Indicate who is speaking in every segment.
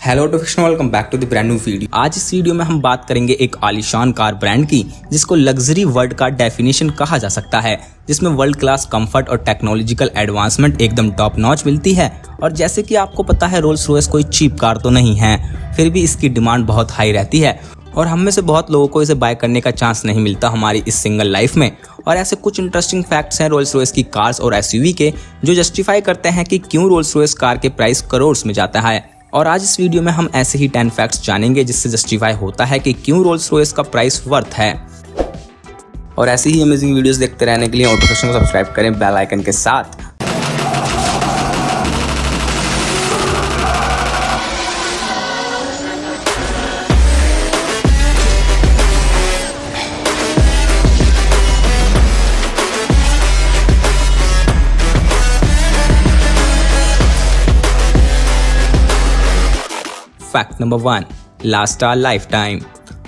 Speaker 1: Hello to welcome back to the brand new video. आज इस video में हम बात करेंगे एक आलीशान कार ब्रांड की जिसको लग्जरी वर्ड का डेफिनेशन कहा जा सकता है, जिसमें वर्ल्ड क्लास कंफर्ट और टेक्नोलॉजिकल एडवांसमेंट एकदम टॉप नॉच मिलती है। और जैसे कि आपको पता है, रोल्स रॉयस कोई चीप कार तो नहीं है, फिर भी इसकी डिमांड बहुत हाई रहती है और हम में से बहुत लोगों को इसे बाय करने का चांस नहीं मिलता हमारी इस सिंगल लाइफ में। और ऐसे कुछ इंटरेस्टिंग फैक्ट्स हैं रोल्स रॉयस की कार्स और एसयूवी के, जो जस्टिफाई करते हैं कि क्यों रोल्स रॉयस कार के प्राइस करोड़ में जाता है। और आज इस वीडियो में हम ऐसे ही 10 फैक्ट्स जानेंगे जिससे जस्टिफाई होता है कि क्यों रोल्स रॉयस का प्राइस वर्थ है। और ऐसे ही अमेजिंग वीडियोस देखते रहने के लिए नोटिफिकेशन को सब्सक्राइब करें बेल आइकन के साथ। Fact number 1. Last our lifetime.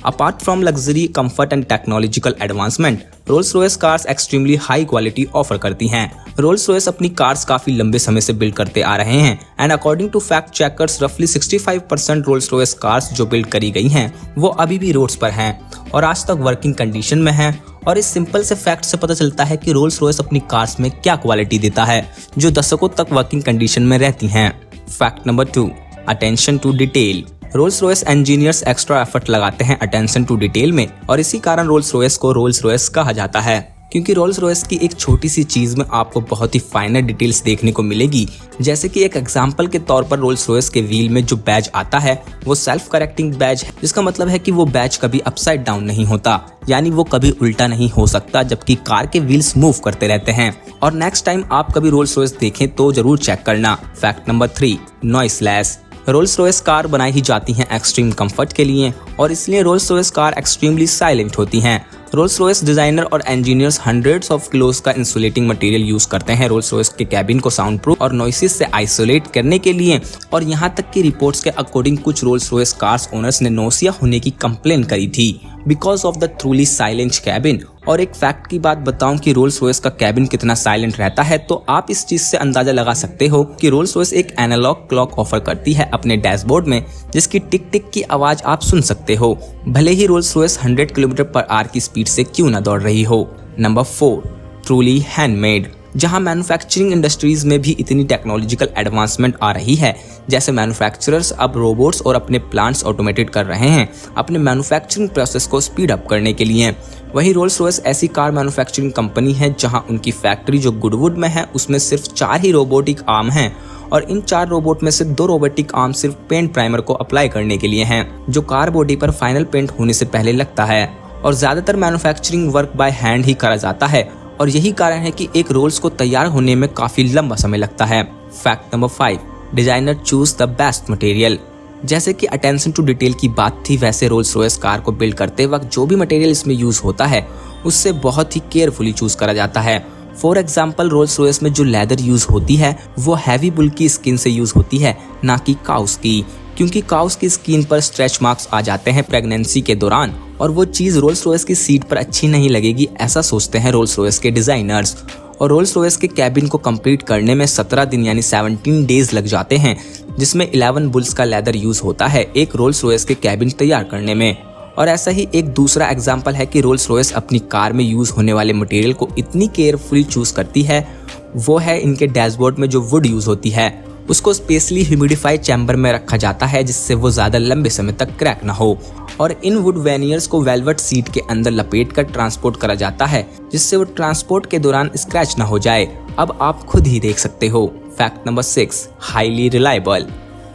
Speaker 1: Apart from luxury, comfort and technological advancement, Rolls-Royce cars extremely high quality offer करती हैं। Rolls-Royce अपनी कार्स काफी लंबे समय से बिल्ड करते आ रहे हैं and according to fact checkers roughly 65% Rolls-Royce cars जो बिल्ड करी गई हैं वो अभी भी रोड्स पर हैं और आज तक वर्किंग कंडीशन में हैं। और इस सिंपल से फैक्ट से पता चलता है कि रोल्स रॉयस अपनी कार्स में क्या क्वालिटी देता है जो दशकों तक वर्किंग कंडीशन में रहती हैं। Fact number 2. Attention to detail. Rolls Royce engineers extra effort लगाते हैं अटेंशन टू डिटेल में और इसी कारण रोल्स रॉयस को रोल्स रॉयस कहा जाता है, क्योंकि रोल्स रॉयस की एक छोटी सी चीज में आपको बहुत ही फाइनर डिटेल्स देखने को मिलेगी। जैसे कि एक एग्जांपल के तौर पर रोल्स रॉयस के व्हील में जो बैज आता है वो सेल्फ करेक्टिंग बैज है, जिसका मतलब है कि वो बैज कभी अपसाइड डाउन नहीं होता, यानी वो कभी उल्टा नहीं हो सकता, जबकि कार के व्हील्स मूव करते रहते हैं। और नेक्स्ट टाइम आप कभी रोल्स रॉयस देखें तो जरूर चेक करना। Fact number 3. Noiseless. Rolls Royce car बनाई ही जाती हैं एक्सट्रीम कंफर्ट के लिए और इसलिए Rolls Royce car extremely silent होती हैं। रोल्स रॉयस डिजाइनर और इंजीनियर्स हंड्रेड्स ऑफ किलोस का इंसुलेटिंग मटेरियल यूज करते हैं रोल्स रॉयस के कैबिन को साउंड प्रूफ और नॉइसेस से आइसोलेट करने के लिए। और यहाँ तक कि रिपोर्ट्स के अकॉर्डिंग कुछ रोल्स रॉयस कार्स ओनर्स ने नोसिया होने की कंप्लेन करी थी because of the truly silent cabin. और एक फैक्ट की बात बताऊं कि रोल्स रॉयस का कैबिन कितना साइलेंट रहता है तो आप इस चीज से अंदाजा लगा सकते हो कि रोल्स रॉयस एक एनालॉग क्लॉक ऑफर करती है अपने डैशबोर्ड में, जिसकी टिक टिक की आवाज आप सुन सकते हो, भले ही रोल्स रॉयस 100 किलोमीटर/आवर की स्पीड से क्यों ना दौड़ रही हो। नंबर 4. Truly handmade. जहां मैन्युफैक्चरिंग इंडस्ट्रीज में भी इतनी टेक्नोलॉजिकल एडवांसमेंट आ रही है, जैसे मैन्युफैक्चरर्स अब रोबोट्स और अपने प्लांट्स ऑटोमेटेड कर रहे हैं अपने मैन्युफैक्चरिंग प्रोसेस को स्पीड अप करने के लिए, वहीं रोल्स रॉयस ऐसी कार मैन्युफैक्चरिंग कंपनी है जहां उनकी फैक्ट्री जो गुडवुड में है उसमें सिर्फ 4 ही रोबोटिक आर्म हैं और इन 4 रोबोट में से 2 रोबोटिक आर्म सिर्फ पेंट प्राइमर को अप्लाई करने के लिए हैं, जो कार बॉडी पर फाइनल पेंट होने से पहले लगता है। और ज्यादातर मैन्युफैक्चरिंग वर्क बाय हैंड ही करा जाता है और यही कारण है कि एक रोल्स को तैयार होने में काफी लंबा समय लगता है। Fact number 5. Designer choose the best material. जैसे कि अटेंशन टू डिटेल की बात थी, वैसे रोल्स रॉयस कार को बिल्ड करते वक्त जो भी मटेरियल इसमें यूज होता है उससे बहुत ही केयरफुली चूज करा जाता है। फॉर एग्जाम्पल, रोल्स रॉयस में जो लेदर यूज होती है वो हैवी बुल की स्किन से यूज होती है, ना कि काउस की, क्योंकि काउस की स्किन पर स्ट्रेच मार्क्स आ जाते हैं प्रेगनेंसी के दौरान और वो चीज रोल्स रॉयस की सीट पर अच्छी नहीं लगेगी, ऐसा सोचते हैं रोल्स रॉयस के डिजाइनर्स। और रोल्स रॉयस के कैबिन को कंप्लीट करने में 17 दिन यानी 17 डेज लग जाते हैं, जिसमें 11 बुल्स का लेदर यूज होता है एक रोल्स रॉयस के कैबिन तैयार करने में। और ऐसा ही एक दूसरा एग्जाम्पल है कि रोल्स रॉयस अपनी कार में यूज होने वाले मटेरियल को इतनी केयरफुली चूज करती है, वो है इनके डैशबोर्ड में जो वुड यूज होती है उसको स्पेशली ह्यूमिडिफाइड चैम्बर में रखा जाता है जिससे वो ज्यादा लंबे समय तक क्रैक ना हो। और इन वुड वेनियर्स को वेलवेट सीट के अंदर लपेट कर ट्रांसपोर्ट करा जाता है जिससे वो ट्रांसपोर्ट के दौरान स्क्रैच ना हो जाए। अब आप खुद ही देख सकते हो। Fact number 6. Highly reliable.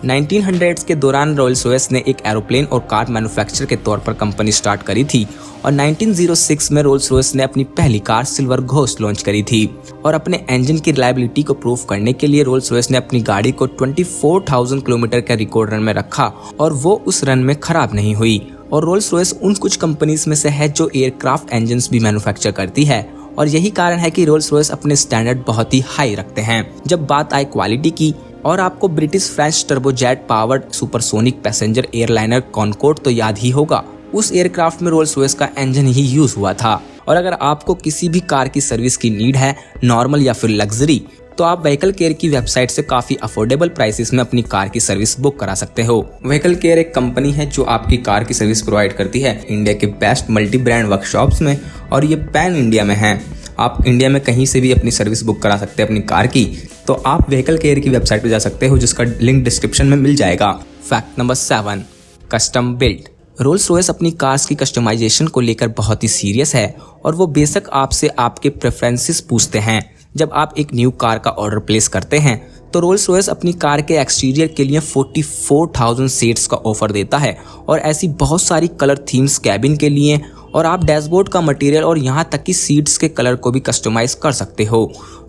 Speaker 1: 1900s के दौरान रोल्स रॉयस ने एक एरोप्लेन और कार मैन्युफैक्चरर के तौर पर कंपनी स्टार्ट करी थी और 1906 में रोल्स रॉयस ने अपनी पहली कार सिल्वर घोस्ट लॉन्च करी थी। और अपने इंजन की रिलायबिलिटी को प्रूव करने के लिए रोल्स रॉयस ने अपनी गाड़ी को 24,000 किलोमीटर का रिकॉर्ड रन में रखा और वो उस रन में खराब नहीं हुई। और रोल्स रॉयस उन कुछ कंपनीज में से है जो एयरक्राफ्ट इंजन्स भी मैन्युफैक्चर करती है और यही कारण है कि रोल्स रॉयस अपने स्टैंडर्ड बहुत ही हाई रखते हैं। जब बात आए क्वालिटी की, और आपको British French turbojet powered supersonic passenger airliner Concord तो याद ही होगा, उस एयरक्राफ्ट में रोल्स रॉयस का इंजन ही यूज हुआ था। और अगर आपको किसी भी कार की सर्विस की नीड है, नॉर्मल या फिर लग्जरी, तो आप व्हीकल केयर की वेबसाइट से काफ़ी अफोर्डेबल प्राइसेस में अपनी कार की सर्विस बुक करा सकते हो। व्हीकल केयर एक कंपनी है जो आपकी कार की सर्विस प्रोवाइड करती है इंडिया के बेस्ट मल्टी ब्रांड वर्कशॉप्स में, और ये पैन इंडिया में है। आप इंडिया में कहीं से भी अपनी सर्विस बुक करा सकते हैं अपनी कार की। तो आप व्हीकल केयर की वेबसाइट पर जा सकते हो, जिसका लिंक डिस्क्रिप्शन में मिल जाएगा। Fact number 7, custom build. Rolls Royce अपनी कार्स की कस्टमाइजेशन को लेकर बहुत ही सीरियस है, और वो बेशक आपसे आपके प्रेफरेंसेस पूछते हैं। जब आप एक न्यू कार का ऑर्डर प्लेस करते हैं तो रोल्स रॉयस अपनी कार के एक्सटीरियर के लिए 44,000 शेड्स का ऑफर देता है, और ऐसी बहुत सारी कलर थीम्स कैबिन के लिए, और आप डैशबोर्ड का मटेरियल और यहाँ तक कि सीट्स के कलर को भी कस्टमाइज कर सकते हो।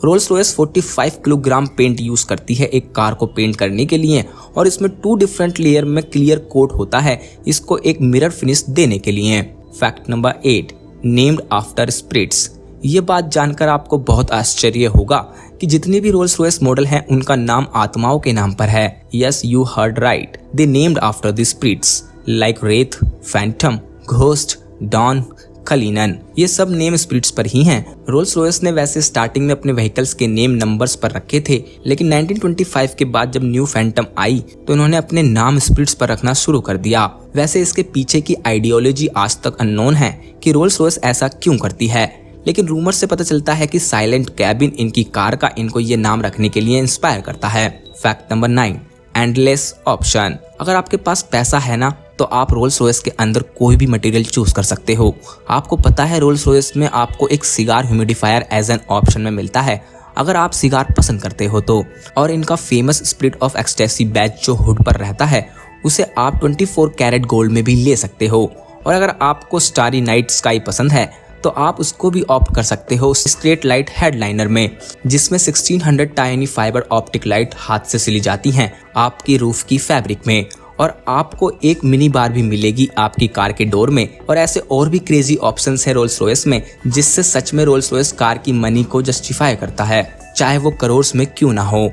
Speaker 1: Rolls Royce 45 kilogram paint use करती है एक कार को पेंट करने के लिए, और इसमें 2 डिफरेंट लेयर में क्लियर कोट होता है इसको एक मिरर फिनिश देने के लिए। Fact number 8, named after spirits. ये बात जानकर आपको बहुत आश्चर्य होगा कि जितने भी रोल्स रॉयस मॉडल हैं उनका नाम आत्माओं के नाम पर है। Yes, you heard right, they named after the spirits like Wraith, Phantom, Ghost, Dawn, Cullinan. ये सब नेम स्पिरिट्स पर ही हैं। रोल्स रॉयस ने वैसे स्टार्टिंग में अपने व्हीकल्स के नेम नंबर्स पर रखे थे, लेकिन 1925 के बाद जब न्यू फैंटम आई तो उन्होंने अपने नाम स्पिरिट्स पर रखना शुरू कर दिया। वैसे इसके पीछे की आइडियोलॉजी आज तक अननोन है कि रोल्स रॉयस ऐसा क्यों करती है, लेकिन रूमर से पता चलता है कि साइलेंट कैबिन इनकी कार का इनको ये नाम रखने के लिए इंस्पायर करता है। Fact number 9, endless option. अगर आपके पास पैसा है ना तो आप रोल्स रॉयस के अंदर कोई भी मटेरियल चूज कर सकते हो। आपको पता है रोल्स रॉयस में आपको एक cigar humidifier as an option में मिलता है अगर आप सिगार पसंद करते हो तो, और इनका famous spirit of ecstasy badge जो हुड पर रहता है उसे आप 24 कैरेट गोल्ड में भी ले सकते हो। और अगर आपको स्टारी नाइट स्काई पसंद है तो आप उसको भी ऑप्ट कर सकते हो स्ट्रेट लाइट हेडलाइनर में, जिसमें 1600 टाइनी फाइबर ऑप्टिक लाइट हाथ से सिली जाती हैं आपकी रूफ की फैब्रिक में, और आपको एक मिनी बार भी मिलेगी आपकी कार के डोर में। और ऐसे और भी क्रेजी ऑप्शंस है रोल्स रॉयस में, जिससे सच में रोल्स रॉयस कार की मनी को जस्टिफाई करता है, चाहे वो करोड़ में क्यों ना हो।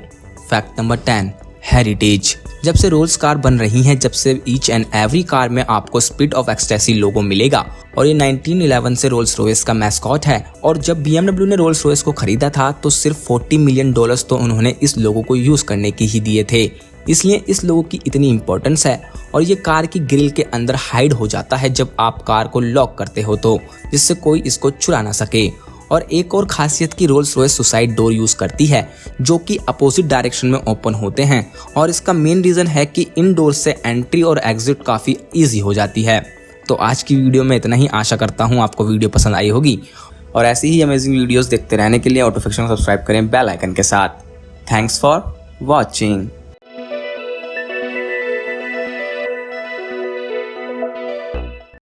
Speaker 1: Fact number 10, heritage. जब से रोल्स कार बन रही हैं, जब से ईच एंड एवरी कार में आपको स्पिरिट ऑफ एक्सटेसी लोगो मिलेगा, और ये 1911 से रोल्स रॉयस का मैस्कॉट है। और जब BMW ने रोल्स रॉयस को खरीदा था तो सिर्फ $40 मिलियन तो उन्होंने इस लोगो को यूज करने की ही दिए थे, इसलिए इस लोगो की इतनी इंपॉर्टेंस है। और ये कार की ग्रिल के अंदर हाइड हो जाता है जब आप कार को लॉक करते हो तो, जिससे कोई इसको चुरा ना सके। और एक और खासियत की Rolls Royce suicide door use करती है जो कि अपोजिट डायरेक्शन में ओपन होते हैं, और इसका मेन रीजन है कि इन डोर से एंट्री और एग्जिट काफी इजी हो जाती है। तो आज की वीडियो में इतना ही। आशा करता हूँ आपको वीडियो पसंद आई होगी, और ऐसी ही अमेजिंग वीडियोस देखते रहने के लिए ऑटोफिक्शन को सब्सक्राइब करें बेल आइकन के साथ। Thanks for watching.